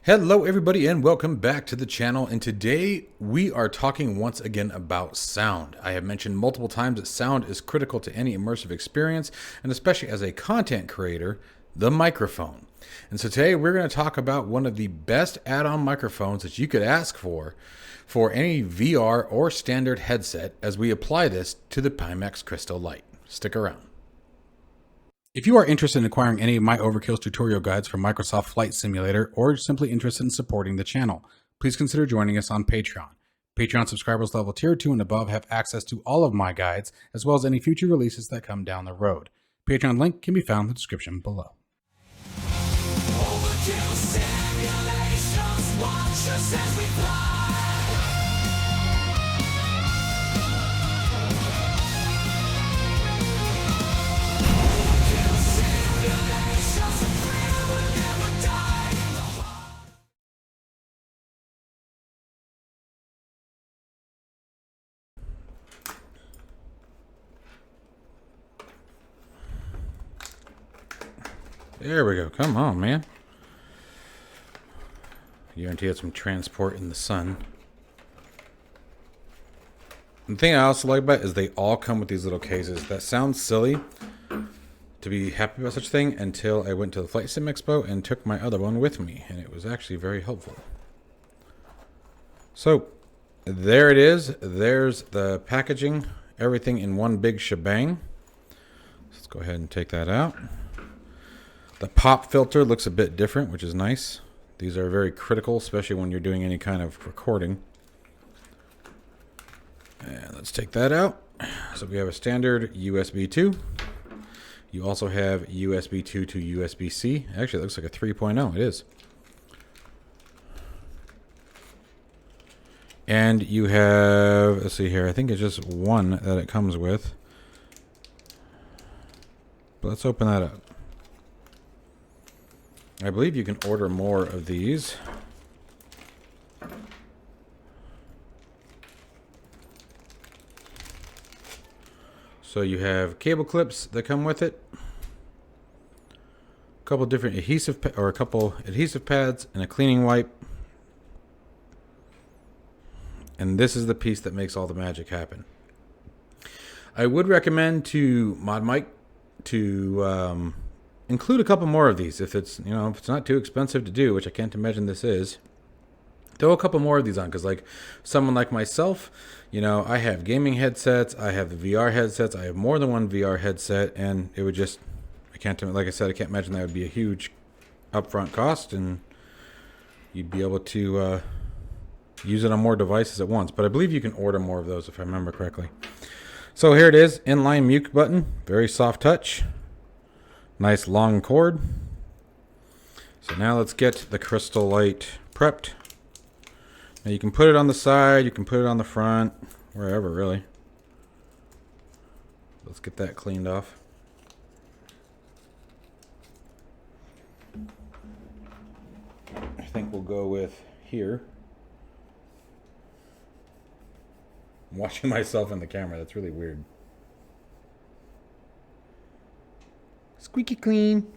Hello everybody and welcome back to the channel, and today we are talking once again about sound. I have mentioned multiple times that sound is critical to any immersive experience, and especially as a content creator, the microphone. And so today we're going to talk about one of the best add-on microphones that you could ask for any VR or standard headset as we apply this to the Pimax Crystal Light. Stick around. If you are interested in acquiring any of my Overkill's tutorial guides for Microsoft Flight Simulator, or simply interested in supporting the channel, please consider joining us on Patreon. Patreon subscribers level tier 2 and above have access to all of my guides, as well as any future releases that come down the road. Patreon link can be found in the description below. Overkill simulations, watch us as we fly. There we go. Come on, man. Guarantee had some transport in the sun. The thing I also like about it is they all come with these little cases. That sounds silly to be happy about such a thing until I went to the Flight Sim Expo and took my other one with me, and it was actually very helpful. So there it is. There's the packaging. Everything in one big shebang. Let's go ahead and take that out. The pop filter looks a bit different, which is nice. These are very critical, especially when you're doing any kind of recording. And let's take that out. So we have a standard USB 2. You also have USB 2 to USB-C. Actually, it looks like a 3.0. It is. And you have, let's see here, I think it's just one that it comes with. But let's open that up. I believe you can order more of these. So you have cable clips that come with it. A couple different adhesive pads and a cleaning wipe. And this is the piece that makes all the magic happen. I would recommend to ModMic to include a couple more of these if it's, if it's not too expensive to do, which I can't imagine this is. Throw a couple more of these on, because like someone like myself, I have gaming headsets, I have the VR headsets, I have more than one VR headset, and it would just, like I said, I can't imagine that would be a huge upfront cost, and you'd be able to use it on more devices at once. But I believe you can order more of those if I remember correctly. So here it is, inline mute button, very soft touch. Nice long cord. So now let's get the Crystal Light prepped. Now you can put it on the side, you can put it on the front, wherever really. Let's get that cleaned off. I think we'll go with here. I'm watching myself in the camera, that's really weird. Squeaky clean.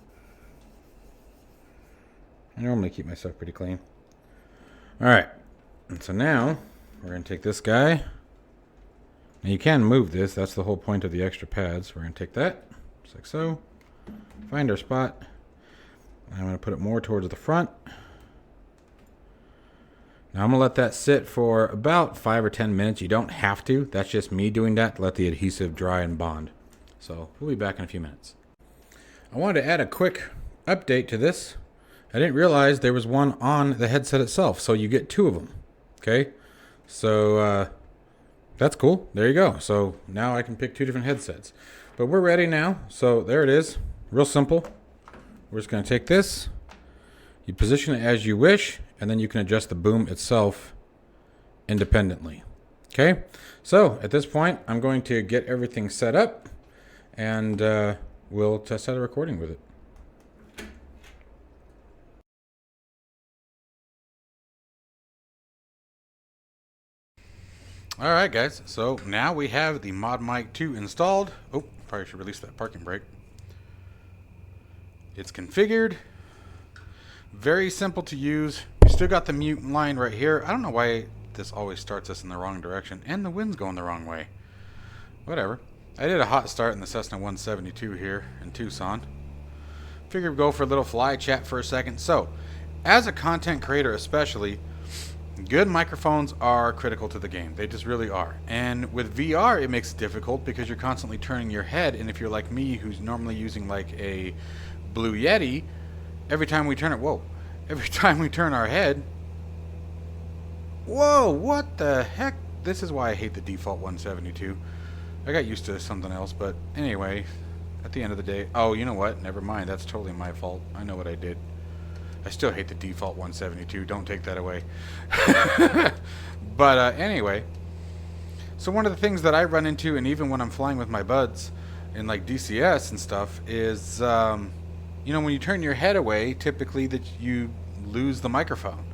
I normally keep myself pretty clean. Alright. And so now we're going to take this guy. Now you can move this. That's the whole point of the extra pads. We're going to take that. Just like so. Find our spot. I'm going to put it more towards the front. Now I'm going to let that sit for about 5 or 10 minutes. You don't have to. That's just me doing that to let the adhesive dry and bond. So we'll be back in a few minutes. I wanted to add a quick update to this. I didn't realize there was one on the headset itself, so you get 2 of them. Okay, so that's cool. There you go. So now I can pick 2 different headsets. But we're ready now. So there it is. Real simple. We're just going to take this. You position it as you wish, and then you can adjust the boom itself independently. Okay, so at this point, I'm going to get everything set up, and we'll test out a recording with it. Alright guys, so now we have the ModMic 2 installed. Oh, probably should release that parking brake. It's configured. Very simple to use. You Still got the mute line right here. I don't know why this always starts us in the wrong direction. And the wind's going the wrong way. Whatever. I did a hot start in the Cessna 172 here in Tucson. Figured we'd go for a little fly chat for a second. So, as a content creator especially, good microphones are critical to the game. They just really are. And with VR, it makes it difficult because you're constantly turning your head. And if you're like me, who's normally using like a Blue Yeti, every time we turn it, every time we turn our head, whoa, what the heck? This is why I hate the default 172. I got used to something else, but anyway, at the end of the day, oh, you know what? Never mind. That's totally my fault. I know what I did. I still hate the default 172. Don't take that away. But anyway, so one of the things that I run into, and even when I'm flying with my buds in like DCS and stuff, is you know, when you turn your head away, typically that you lose the microphone.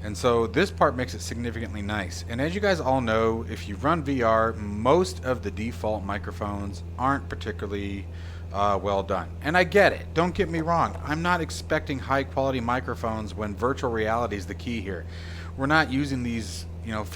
And so this part makes it significantly nice. And as you guys all know, if you run VR, most of the default microphones aren't particularly well done. And I get it. Don't get me wrong. I'm not expecting high quality microphones when virtual reality is the key here. We're not using these, you know,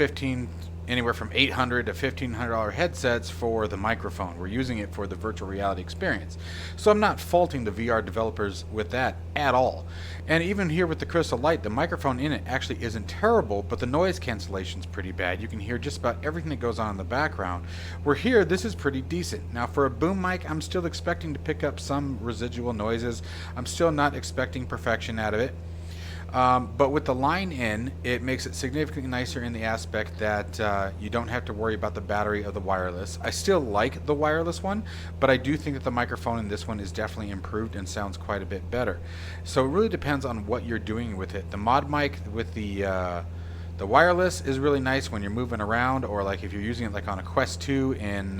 anywhere from $800 to $1,500 headsets for the microphone. We're using it for the virtual reality experience. So I'm not faulting the VR developers with that at all. And even here with the Crystal Light, the microphone in it actually isn't terrible, but the noise cancellation is pretty bad. You can hear just about everything that goes on in the background. Where here, this is pretty decent. Now for a boom mic, I'm still expecting to pick up some residual noises. I'm still not expecting perfection out of it. But with the line in, it makes it significantly nicer in the aspect that you don't have to worry about the battery of the wireless. I still like the wireless one, but I do think that the microphone in this one is definitely improved and sounds quite a bit better. So it really depends on what you're doing with it. The ModMic with the wireless is really nice when you're moving around, or like if you're using it like on a Quest 2 in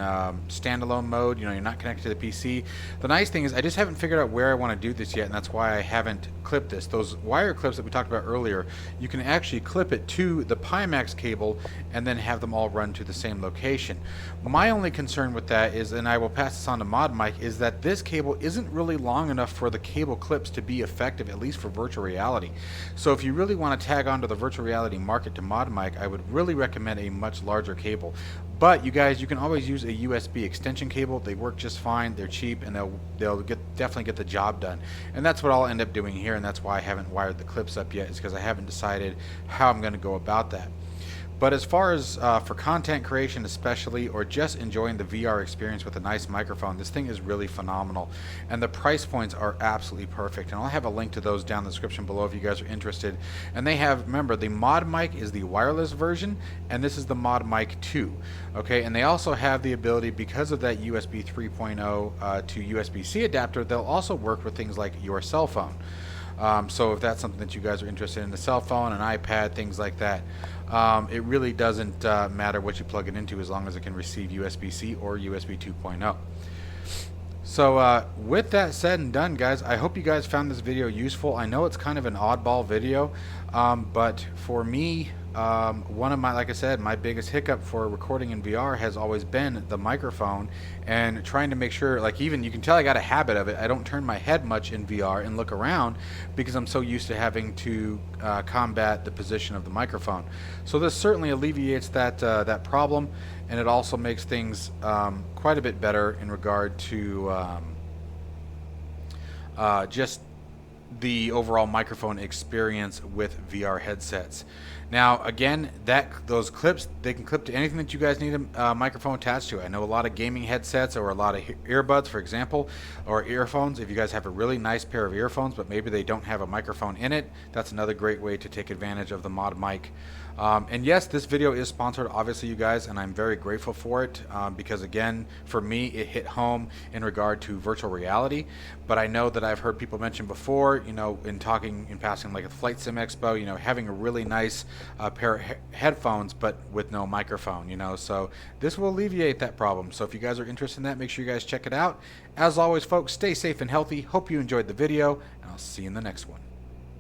standalone mode, you know, you're not connected to the PC. The nice thing is I just haven't figured out where I want to do this yet, and that's why I haven't clipped this. Those wire clips that we talked about earlier, you can actually clip it to the Pimax cable and then have them all run to the same location. My only concern with that is, and I will pass this on to ModMic, is that this cable isn't really long enough for the cable clips to be effective, at least for virtual reality. So if you really want to tag onto the virtual reality market to ModMic, I would really recommend a much larger cable. But you guys, you can always use a USB extension cable. They work just fine. They're cheap, and they'll definitely get the job done. And that's what I'll end up doing here, and that's why I haven't wired the clips up yet, is because I haven't decided how I'm going to go about that. But as far as for content creation especially, or just enjoying the VR experience with a nice microphone, this thing is really phenomenal. And the price points are absolutely perfect. And I'll have a link to those down in the description below if you guys are interested. And they have, remember, the ModMic is the wireless version, and this is the ModMic 2. Okay, and they also have the ability, because of that USB 3.0 to USB-C adapter, they'll also work with things like your cell phone. So if that's something that you guys are interested in, the cell phone, an iPad, things like that, it really doesn't matter what you plug it into as long as it can receive USB-C or USB 2.0. So with that said and done, guys, I hope you guys found this video useful. I know it's kind of an oddball video, but for me, one of my, like I said, my biggest hiccup for recording in VR has always been the microphone, and trying to make sure, like, even you can tell I got a habit of it. I don't turn my head much in VR and look around because I'm so used to having to combat the position of the microphone. So this certainly alleviates that problem, and it also makes things quite a bit better in regard to just the overall microphone experience with VR headsets. Now, again, those clips, they can clip to anything that you guys need a microphone attached to. I know a lot of gaming headsets or a lot of earbuds, for example, or earphones. If you guys have a really nice pair of earphones, but maybe they don't have a microphone in it, that's another great way to take advantage of the ModMic. And yes, this video is sponsored, obviously, you guys, and I'm very grateful for it because, again, for me, it hit home in regard to virtual reality. But I know that I've heard people mention before, you know, in passing, like at the Flight Sim Expo, you know, having a really nice pair of headphones, but with no microphone, you know. So this will alleviate that problem. So if you guys are interested in that, make sure you guys check it out. As always, folks, stay safe and healthy. Hope you enjoyed the video, and I'll see you in the next one.